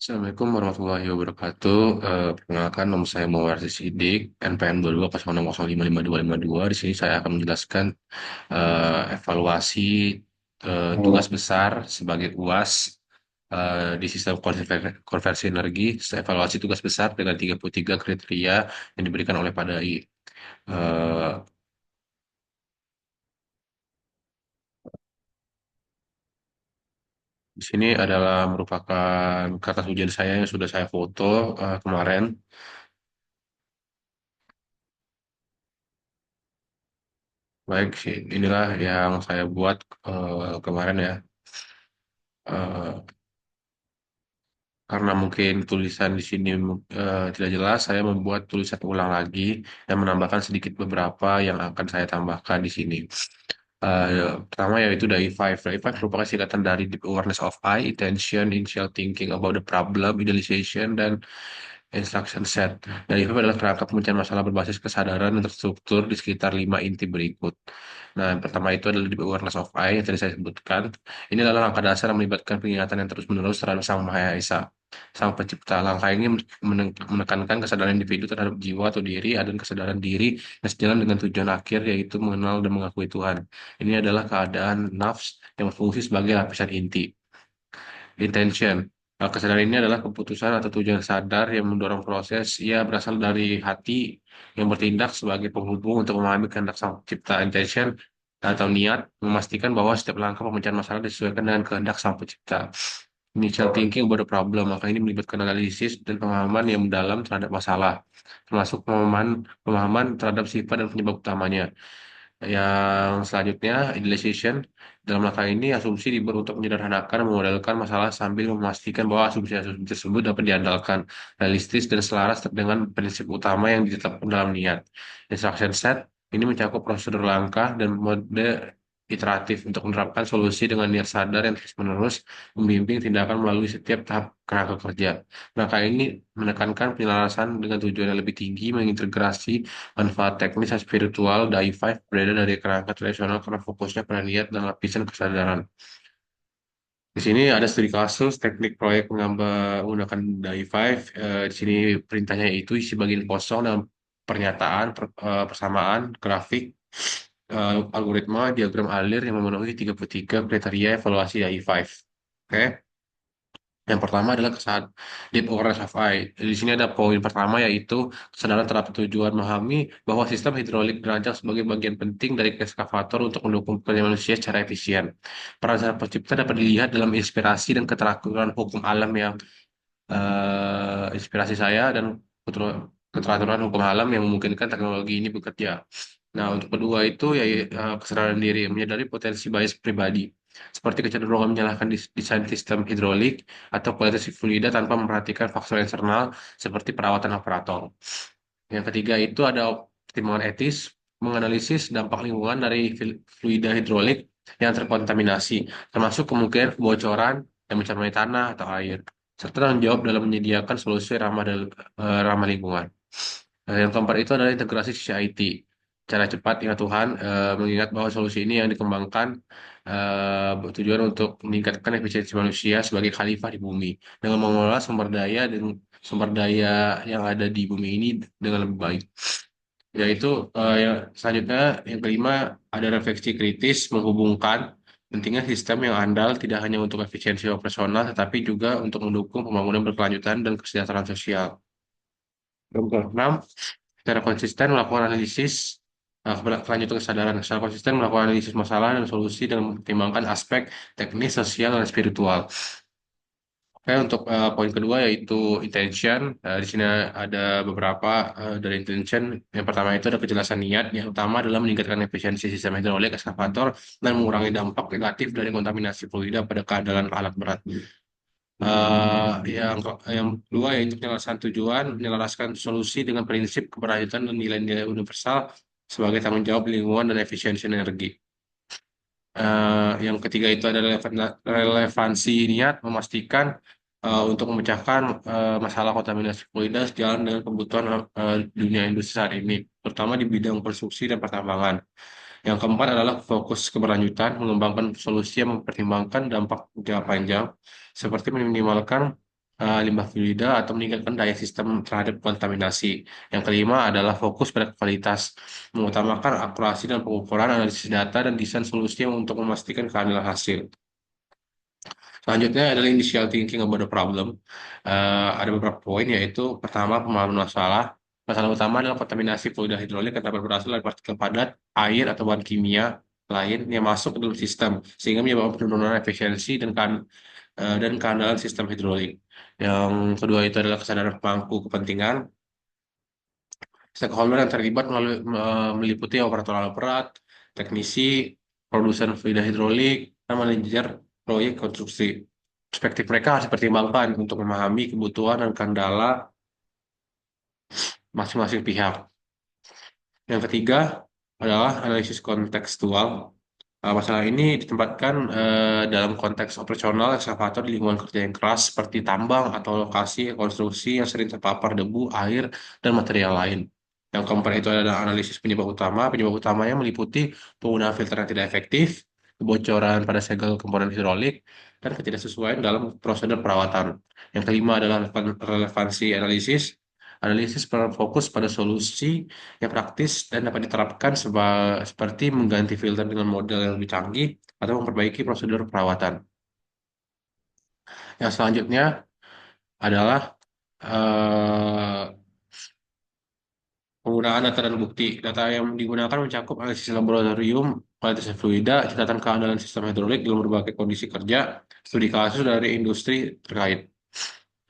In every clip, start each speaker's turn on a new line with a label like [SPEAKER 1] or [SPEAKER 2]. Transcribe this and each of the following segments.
[SPEAKER 1] Assalamualaikum warahmatullahi wabarakatuh. Perkenalkan, nama saya Mawar Sidik, NPM 2206055252. Di sini saya akan menjelaskan evaluasi tugas besar sebagai UAS di sistem konversi energi. Evaluasi tugas besar dengan 33 kriteria yang diberikan oleh PADAI. Eh, di sini adalah merupakan kertas ujian saya yang sudah saya foto kemarin. Baik, inilah yang saya buat kemarin ya. Eh, karena mungkin tulisan di sini tidak jelas, saya membuat tulisan ulang lagi dan menambahkan sedikit beberapa yang akan saya tambahkan di sini. Pertama yaitu DAI-5. DAI-5 merupakan singkatan dari Deep Awareness of I, Attention, Initial Thinking about the Problem, Idealization, dan Instruction Set. DAI-5 adalah kerangka pemecahan masalah berbasis kesadaran yang terstruktur di sekitar 5 inti berikut. Nah, yang pertama itu adalah Deep Awareness of I yang tadi saya sebutkan. Ini adalah langkah dasar yang melibatkan penglihatan yang terus-menerus terhadap Sang Maha Esa, Sang Pencipta. Langkah ini menekankan kesadaran individu terhadap jiwa atau diri dan kesadaran diri yang sejalan dengan tujuan akhir yaitu mengenal dan mengakui Tuhan. Ini adalah keadaan nafs yang berfungsi sebagai lapisan inti. Intention. Kesadaran ini adalah keputusan atau tujuan sadar yang mendorong proses. Ia berasal dari hati yang bertindak sebagai penghubung untuk memahami kehendak Sang Pencipta. Intention atau niat memastikan bahwa setiap langkah pemecahan masalah disesuaikan dengan kehendak Sang Pencipta. Initial thinking about the problem, maka ini melibatkan analisis dan pemahaman yang mendalam terhadap masalah, termasuk pemahaman terhadap sifat dan penyebab utamanya. Yang selanjutnya, idealization. Dalam langkah ini, asumsi dibuat untuk menyederhanakan dan memodelkan masalah sambil memastikan bahwa asumsi-asumsi tersebut dapat diandalkan, realistis, dan selaras dengan prinsip utama yang ditetapkan dalam niat. Instruction set ini mencakup prosedur langkah dan mode iteratif untuk menerapkan solusi dengan niat sadar yang terus-menerus membimbing tindakan melalui setiap tahap kerangka kerja. Langkah ini menekankan penyelarasan dengan tujuan yang lebih tinggi, mengintegrasi manfaat teknis dan spiritual dari Five berbeda dari kerangka tradisional karena fokusnya pada niat dan lapisan kesadaran. Di sini ada studi kasus teknik proyek menggunakan DAI-5. Di sini perintahnya itu isi bagian kosong dan pernyataan, persamaan, grafik, algoritma, diagram alir yang memenuhi 33 kriteria evaluasi DAI-5. Oke. Yang pertama adalah kesadaran deep awareness of I. Di sini ada poin pertama yaitu kesadaran terhadap tujuan memahami bahwa sistem hidrolik dirancang sebagai bagian penting dari ekskavator untuk mendukung pekerjaan manusia secara efisien. Peran Sang Pencipta dapat dilihat dalam inspirasi dan keteraturan hukum alam yang inspirasi saya dan keteraturan hukum alam yang memungkinkan teknologi ini bekerja. Nah, untuk kedua itu ya kesadaran diri, menyadari potensi bias pribadi, seperti kecenderungan menyalahkan desain sistem hidrolik atau kualitas fluida tanpa memperhatikan faktor eksternal seperti perawatan operator. Yang ketiga itu ada pertimbangan etis, menganalisis dampak lingkungan dari fluida hidrolik yang terkontaminasi, termasuk kemungkinan kebocoran yang mencermai tanah atau air, serta tanggung jawab dalam menyediakan solusi ramah lingkungan. Yang keempat itu adalah integrasi sisi IT. Cara cepat ingat Tuhan, mengingat bahwa solusi ini yang dikembangkan bertujuan untuk meningkatkan efisiensi manusia sebagai khalifah di bumi dengan mengelola sumber daya yang ada di bumi ini dengan lebih baik. Yaitu yang selanjutnya yang kelima ada refleksi kritis menghubungkan pentingnya sistem yang andal tidak hanya untuk efisiensi operasional tetapi juga untuk mendukung pembangunan berkelanjutan dan kesejahteraan sosial. Yang keenam, secara konsisten melakukan analisis kelanjutan kesadaran, secara konsisten melakukan analisis masalah dan solusi dengan mempertimbangkan aspek teknis, sosial, dan spiritual. Oke, untuk poin kedua yaitu intention. Di sini ada beberapa dari intention. Yang pertama itu ada kejelasan niat. Yang utama adalah meningkatkan efisiensi sistem hidrolik ekskavator dan mengurangi dampak negatif dari kontaminasi fluida pada keandalan alat berat. Yang kedua yaitu penyelesaian tujuan, menyelaraskan solusi dengan prinsip keberlanjutan dan nilai-nilai universal sebagai tanggung jawab lingkungan dan efisiensi energi. Yang ketiga itu adalah relevansi niat, memastikan untuk memecahkan masalah kontaminasi fluida sejalan dengan kebutuhan dunia industri saat ini, terutama di bidang konstruksi dan pertambangan. Yang keempat adalah fokus keberlanjutan, mengembangkan solusi yang mempertimbangkan dampak jangka panjang, seperti meminimalkan limbah fluida atau meningkatkan daya sistem terhadap kontaminasi. Yang kelima adalah fokus pada kualitas, mengutamakan akurasi dan pengukuran analisis data dan desain solusi untuk memastikan keadilan hasil. Selanjutnya adalah initial thinking about the problem. Ada beberapa poin yaitu pertama pemahaman masalah. Masalah utama adalah kontaminasi fluida hidrolik yang dapat berasal dari partikel padat, air atau bahan kimia lain yang masuk ke dalam sistem sehingga menyebabkan penurunan efisiensi dan keandalan sistem hidrolik. Yang kedua itu adalah kesadaran pemangku kepentingan. Stakeholder yang terlibat meliputi operator alat berat, teknisi, produsen fluida hidrolik, dan manajer proyek konstruksi. Perspektif mereka harus dipertimbangkan untuk memahami kebutuhan dan kendala masing-masing pihak. Yang ketiga adalah analisis kontekstual. Masalah ini ditempatkan dalam konteks operasional ekskavator di lingkungan kerja yang keras seperti tambang atau lokasi konstruksi yang sering terpapar debu, air, dan material lain. Yang keempat itu adalah analisis penyebab utama. Penyebab utamanya meliputi penggunaan filter yang tidak efektif, kebocoran pada segel komponen hidrolik, dan ketidaksesuaian dalam prosedur perawatan. Yang kelima adalah relevansi analisis. Analisis berfokus pada solusi yang praktis dan dapat diterapkan seperti mengganti filter dengan model yang lebih canggih atau memperbaiki prosedur perawatan. Yang selanjutnya adalah eh, penggunaan data dan bukti. Data yang digunakan mencakup analisis laboratorium, kualitas fluida, catatan keandalan sistem hidrolik dalam berbagai kondisi kerja, studi kasus dari industri terkait.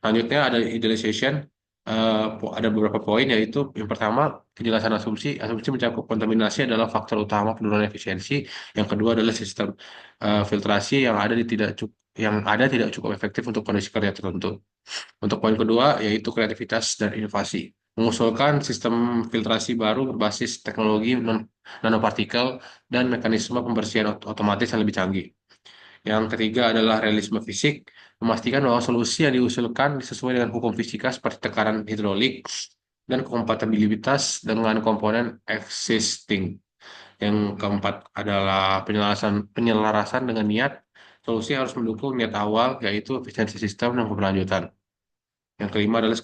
[SPEAKER 1] Selanjutnya ada idealization. Ada beberapa poin yaitu yang pertama kejelasan asumsi. Asumsi mencakup kontaminasi adalah faktor utama penurunan efisiensi. Yang kedua adalah sistem filtrasi yang ada tidak cukup efektif untuk kondisi kerja tertentu. Untuk poin kedua yaitu kreativitas dan inovasi. Mengusulkan sistem filtrasi baru berbasis teknologi nanopartikel dan mekanisme pembersihan otomatis yang lebih canggih. Yang ketiga adalah realisme fisik, memastikan bahwa solusi yang diusulkan sesuai dengan hukum fisika seperti tekanan hidrolik dan kompatibilitas dengan komponen existing. Yang keempat adalah penyelarasan dengan niat. Solusi harus mendukung niat awal, yaitu efisiensi sistem dan keberlanjutan. Yang kelima adalah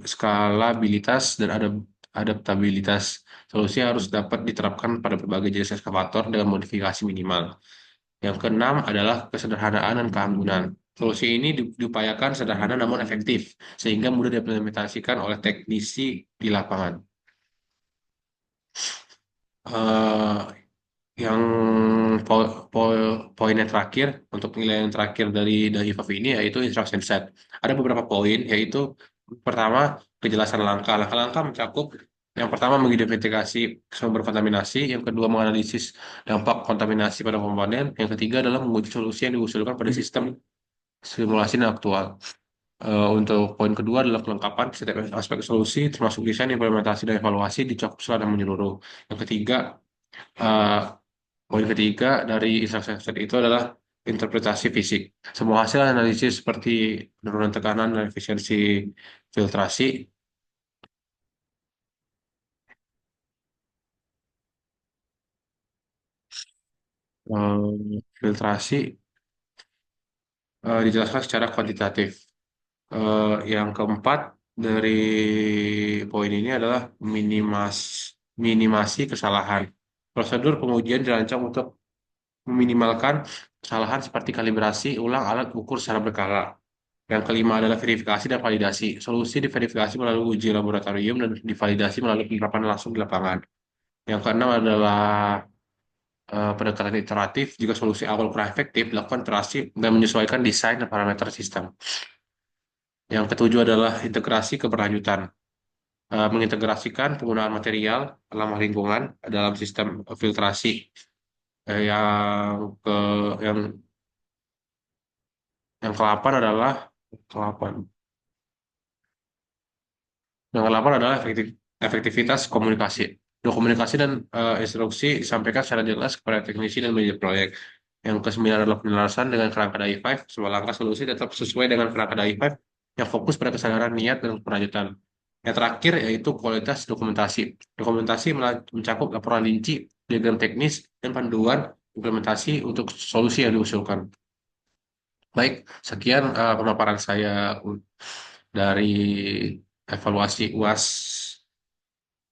[SPEAKER 1] skalabilitas dan adaptabilitas. Solusi harus dapat diterapkan pada berbagai jenis ekskavator dengan modifikasi minimal. Yang keenam adalah kesederhanaan dan keanggunan. Solusi ini diupayakan sederhana namun efektif, sehingga mudah diimplementasikan oleh teknisi di lapangan. Eh, yang poinnya terakhir, untuk penilaian terakhir dari IFAF ini, yaitu instruction set. Ada beberapa poin, yaitu pertama, kejelasan langkah. Langkah-langkah mencakup yang pertama mengidentifikasi sumber kontaminasi, yang kedua menganalisis dampak kontaminasi pada komponen, yang ketiga adalah menguji solusi yang diusulkan pada sistem simulasi dan aktual. Untuk poin kedua adalah kelengkapan setiap aspek solusi, termasuk desain, implementasi, dan evaluasi dicakup secara menyeluruh. Yang ketiga, eh, poin ketiga dari instruction itu adalah interpretasi fisik. Semua hasil analisis seperti penurunan tekanan dan efisiensi filtrasi, filtrasi dijelaskan secara kuantitatif. Yang keempat dari poin ini adalah minimasi kesalahan. Prosedur pengujian dirancang untuk meminimalkan kesalahan seperti kalibrasi ulang alat ukur secara berkala. Yang kelima adalah verifikasi dan validasi. Solusi diverifikasi melalui uji laboratorium dan divalidasi melalui penerapan langsung di lapangan. Yang keenam adalah pendekatan iteratif. Jika solusi awal kurang efektif, lakukan iterasi dan menyesuaikan desain dan parameter sistem. Yang ketujuh adalah integrasi keberlanjutan. Mengintegrasikan penggunaan material ramah lingkungan dalam sistem filtrasi. Eh, yang ke yang yang ke-8 adalah ke-8. Yang ke-8 adalah efektivitas komunikasi. Dokumentasi dan instruksi disampaikan secara jelas kepada teknisi dan manajer proyek. Yang ke-9 adalah penyelesaian dengan kerangka DAI5. Semua langkah solusi tetap sesuai dengan kerangka DAI5 yang fokus pada kesadaran niat dan keberlanjutan. Yang terakhir yaitu kualitas dokumentasi. Dokumentasi mencakup laporan rinci, diagram teknis, dan panduan implementasi untuk solusi yang diusulkan. Baik, sekian pemaparan saya dari evaluasi UAS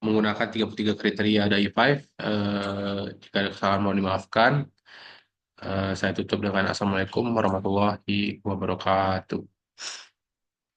[SPEAKER 1] menggunakan 33 kriteria dari 5. Jika ada kesalahan mohon dimaafkan. Saya tutup dengan Assalamualaikum warahmatullahi wabarakatuh.